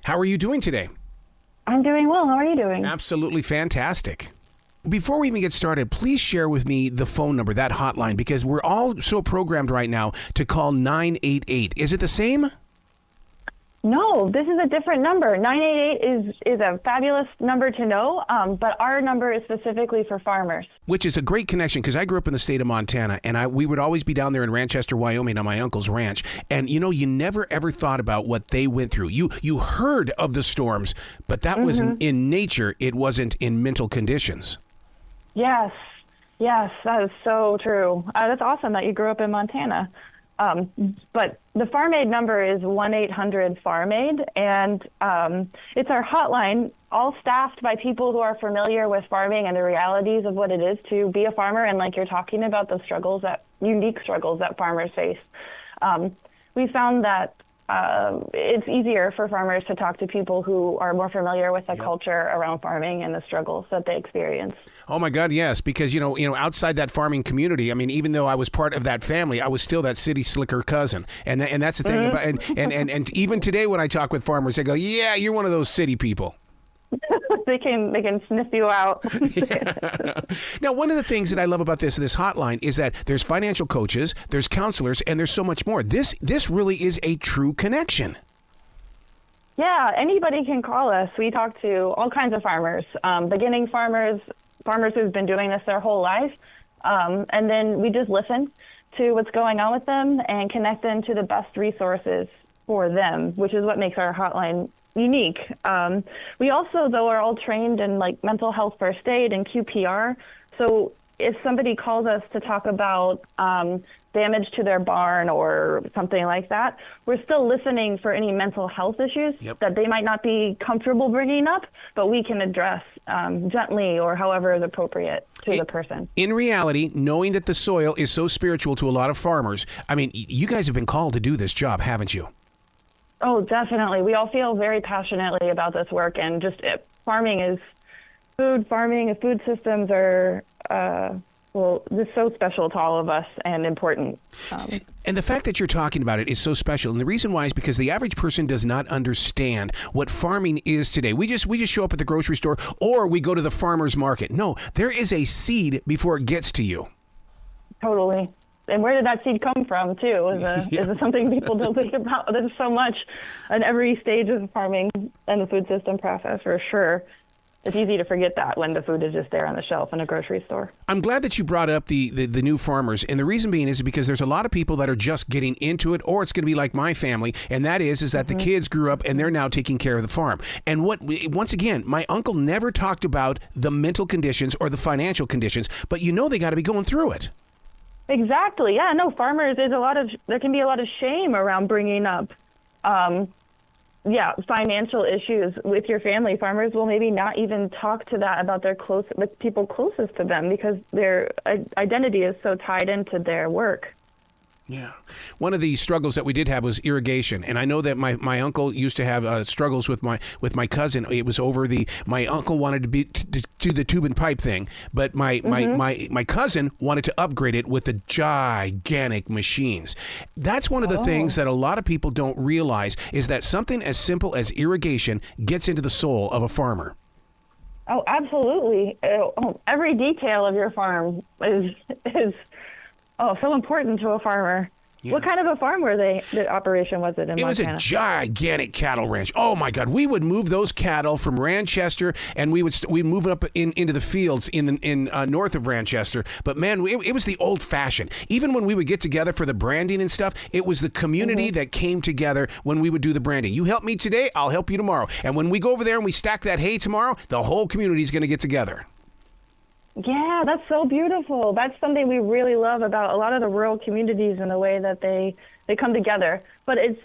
How are you doing today? I'm doing well. How are you doing? Absolutely fantastic. Before we even get started, please share with me the phone number, that hotline, because we're all so programmed right now to call 988. Is it the same? No, this is a different number. 988 is a fabulous number to know, but our number is specifically for farmers. Which is a great connection, because I grew up in the state of Montana, and we would always be down there in Ranchester, Wyoming on my uncle's ranch. And, you know, you never ever thought about what they went through. You heard of the storms, but that was in nature. It wasn't in mental conditions. Yes, that is so true. That's awesome that you grew up in Montana. But the Farm Aid number is 1-800-FARM AID, and it's our hotline, all staffed by people who are familiar with farming and the realities of what it is to be a farmer. And like you're talking about, the unique struggles that farmers face. We found that it's easier for farmers to talk to people who are more familiar with the culture around farming and the struggles that they experience. Oh my God, yes, because you know, outside that farming community, I mean, even though I was part of that family, I was still that city slicker cousin, and that's the thing about, and even today when I talk with farmers, they go, "Yeah, you're one of those city people." They can sniff you out. Now, one of the things that I love about this hotline is that there's financial coaches, there's counselors, and there's so much more. This really is a true connection. Yeah, anybody can call us. We talk to all kinds of farmers, beginning farmers who've been doing this their whole life, and then we just listen to what's going on with them and connect them to the best resources for them, which is what makes our hotline unique. We also, though, are all trained in like mental health first aid and QPR. So if somebody calls us to talk about damage to their barn or something like that, we're still listening for any mental health issues that they might not be comfortable bringing up, but we can address gently or however is appropriate to the person. In reality, knowing that the soil is so spiritual to a lot of farmers, I mean, you guys have been called to do this job, haven't you? Oh, definitely. We all feel very passionately about this work, and just farming is farming and food systems are, just so special to all of us and important. And the fact that you're talking about it is so special. And the reason why is because the average person does not understand what farming is today. We just show up at the grocery store or we go to the farmer's market. No, there is a seed before it gets to you. Totally. And where did that seed come from, too, is it something people don't think about. There's so much at every stage of farming and the food system process, for sure. It's easy to forget that when the food is just there on the shelf in a grocery store. I'm glad that you brought up the new farmers. And the reason being is because there's a lot of people that are just getting into it, or it's going to be like my family. And that is that the kids grew up and they're now taking care of the farm. And once again, my uncle never talked about the mental conditions or the financial conditions, but they got to be going through it. Exactly. Yeah, no, farmers, there can be a lot of shame around bringing up, financial issues with your family. Farmers will maybe not even talk to that about with people closest to them because their identity is so tied into their work. Yeah. One of the struggles that we did have was irrigation. And I know that my uncle used to have struggles with my cousin. It was over my uncle wanted to do the tube and pipe thing, but my cousin wanted to upgrade it with the gigantic machines. That's one of the things that a lot of people don't realize is that something as simple as irrigation gets into the soul of a farmer. Oh, absolutely. Every detail of your farm is so important to a farmer. Yeah. What kind of a farm the operation was it in Montana? It was a gigantic cattle ranch. Oh my God. We would move those cattle from Ranchester and we'd move it up into the fields in north of Ranchester. But man, it was the old fashioned. Even when we would get together for the branding and stuff, it was the community that came together when we would do the branding. You help me today, I'll help you tomorrow. And when we go over there and we stack that hay tomorrow, the whole community is going to get together. Yeah, that's so beautiful. That's something we really love about a lot of the rural communities and the way that they come together. But it's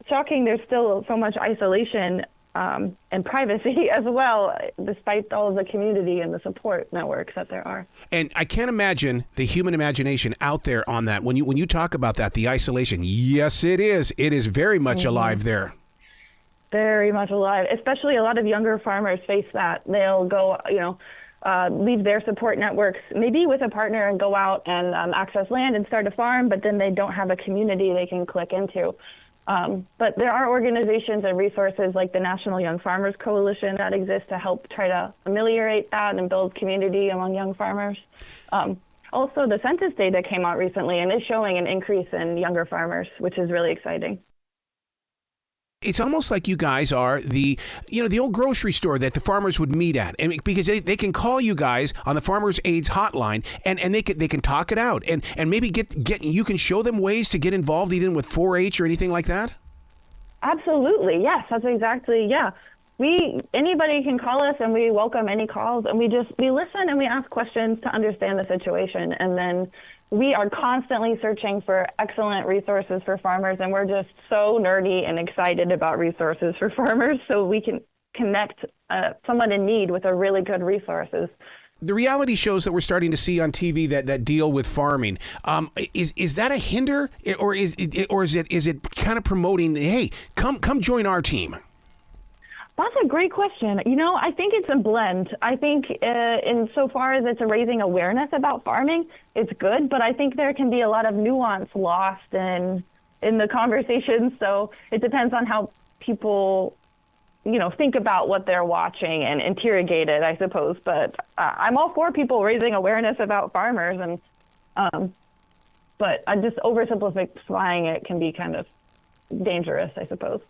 shocking there's still so much isolation and privacy as well, despite all of the community and the support networks that there are. And I can't imagine the human imagination out there on that. When you talk about that, the isolation, yes, it is. It is very much alive there. Very much alive. Especially a lot of younger farmers face that. They'll go, leave their support networks, maybe with a partner, and go out and access land and start a farm, but then they don't have a community they can click into. But there are organizations and resources like the National Young Farmers Coalition that exist to help try to ameliorate that and build community among young farmers. Also, the census data came out recently and is showing an increase in younger farmers, which is really exciting. It's almost like you guys are the old grocery store that the farmers would meet at, and because they can call you guys on the Farmers AIDS hotline, and they can talk it out, and maybe get you can show them ways to get involved even with 4-H or anything like that. Absolutely, yes, that's exactly Anybody can call us, and we welcome any calls, and we listen and we ask questions to understand the situation, and then we are constantly searching for excellent resources for farmers, and we're just so nerdy and excited about resources for farmers, so we can connect someone in need with a really good resources. The reality shows that we're starting to see on TV that deal with farming, is that a hinder, or is it kind of promoting? Hey, come join our team. That's a great question. I think it's a blend. I think insofar as it's raising awareness about farming, it's good, but I think there can be a lot of nuance lost in the conversation. So it depends on how people, think about what they're watching and interrogate it, I suppose. But I'm all for people raising awareness about farmers, but I'm just oversimplifying it can be kind of dangerous, I suppose.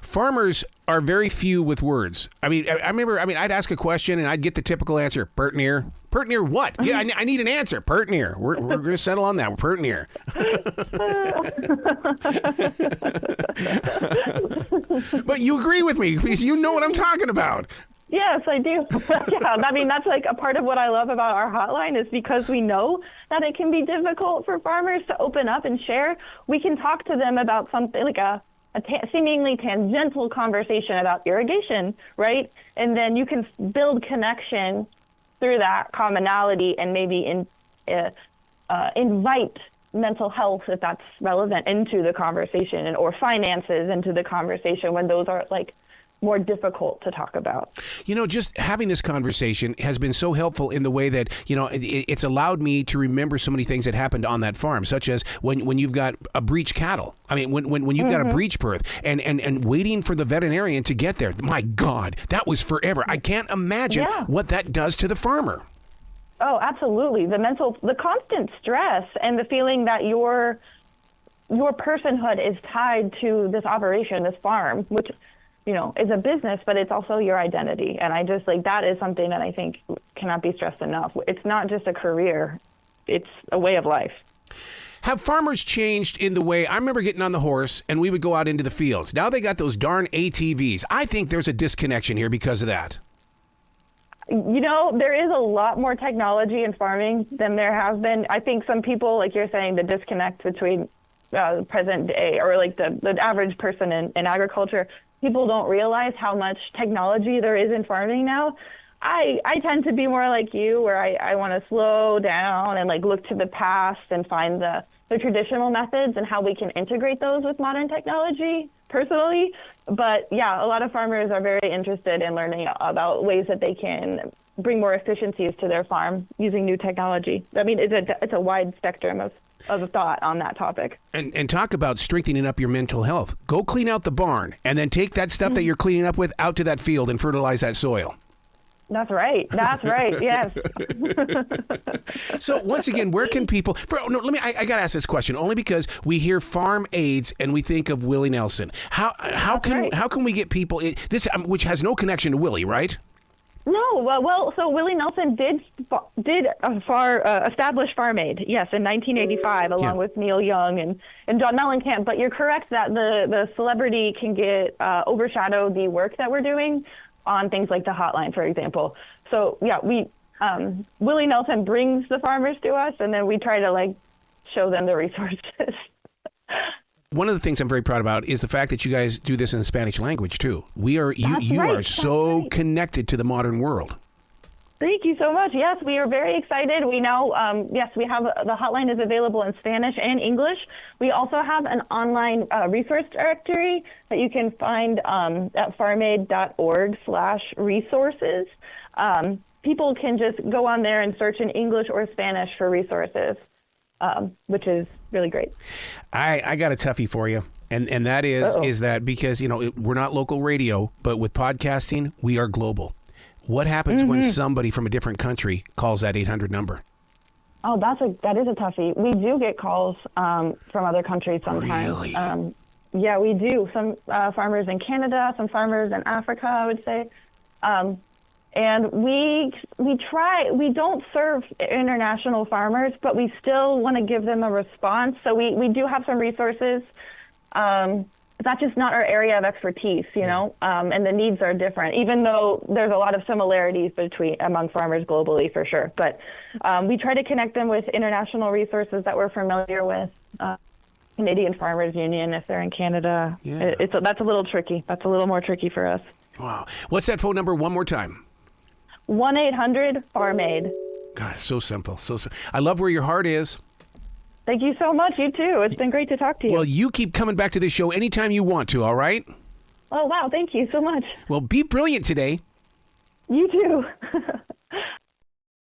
Farmers are very few with words. I remember I'd ask a question and I'd get the typical answer, pert near. Pert near what? Yeah, I need an answer. Pert near. We're going to settle on that. We're pert near. But you agree with me because you know what I'm talking about. Yes, I do. Yeah, that's like a part of what I love about our hotline is because we know that it can be difficult for farmers to open up and share. We can talk to them about something like a seemingly tangential conversation about irrigation, right? And then you can build connection through that commonality and maybe invite mental health, if that's relevant, into the conversation, or finances into the conversation when those are like more difficult to talk about. Just having this conversation has been so helpful in the way that, it's allowed me to remember so many things that happened on that farm, such as when you've got a breech cattle. When you've got a breech birth and waiting for the veterinarian to get there. My God, that was forever. I can't imagine what that does to the farmer. Oh, absolutely. The constant stress and the feeling that your personhood is tied to this operation, this farm, which is a business, but it's also your identity. And I just that is something that I think cannot be stressed enough. It's not just a career, it's a way of life. Have farmers changed in the way? I remember getting on the horse and we would go out into the fields. Now they got those darn ATVs. I think there's a disconnection here because of that. There is a lot more technology in farming than there has been. I think some people, like you're saying, the disconnect between present day or the average person in agriculture, people don't realize how much technology there is in farming now. I tend to be more like you, where I want to slow down and look to the past and find the traditional methods and how we can integrate those with modern technology personally. But yeah, a lot of farmers are very interested in learning about ways that they can bring more efficiencies to their farm using new technology. It's a wide spectrum of thought on that topic. And talk about strengthening up your mental health. Go clean out the barn and then take that stuff that you're cleaning up with out to that field and fertilize that soil. That's right. Yes. So once again, where can people? I got to ask this question only because we hear farm aids and we think of Willie Nelson. How can we get people this which has no connection to Willie, right? No, so Willie Nelson did establish Farm Aid, yes, in 1985, along with Neil Young and John Mellencamp. But you're correct that the celebrity can overshadow the work that we're doing on things like the hotline, for example. So yeah, Willie Nelson brings the farmers to us, and then we try to show them the resources. One of the things I'm very proud about is the fact that you guys do this in the Spanish language too. You are so connected to the modern world. Thank you so much. Yes, we are very excited. We now, we have the hotline is available in Spanish and English. We also have an online resource directory that you can find at farmaid.org/resources. People can just go on there and search in English or Spanish for resources, which is really great. I got a toughie for you. And that is that because, we're not local radio, but with podcasting, we are global. What happens when somebody from a different country calls that 800 number? Oh, that is a toughie. We do get calls from other countries sometimes. Really? Yeah, we do. Some farmers in Canada, some farmers in Africa, I would say. And we don't serve international farmers, but we still want to give them a response. So we do have some resources. That's just not our area of expertise, and the needs are different, even though there's a lot of similarities among farmers globally for sure. But we try to connect them with international resources that we're familiar with. Canadian Farmers Union, if they're in Canada. Yeah. That's a little tricky. That's a little more tricky for us. Wow. What's that phone number one more time? 1-800-FARM-AID. God, so simple. I love where your heart is. Thank you so much. You too. It's been great to talk to you. Well, you keep coming back to this show anytime you want to, all right? Oh, wow. Thank you so much. Well, be brilliant today. You too.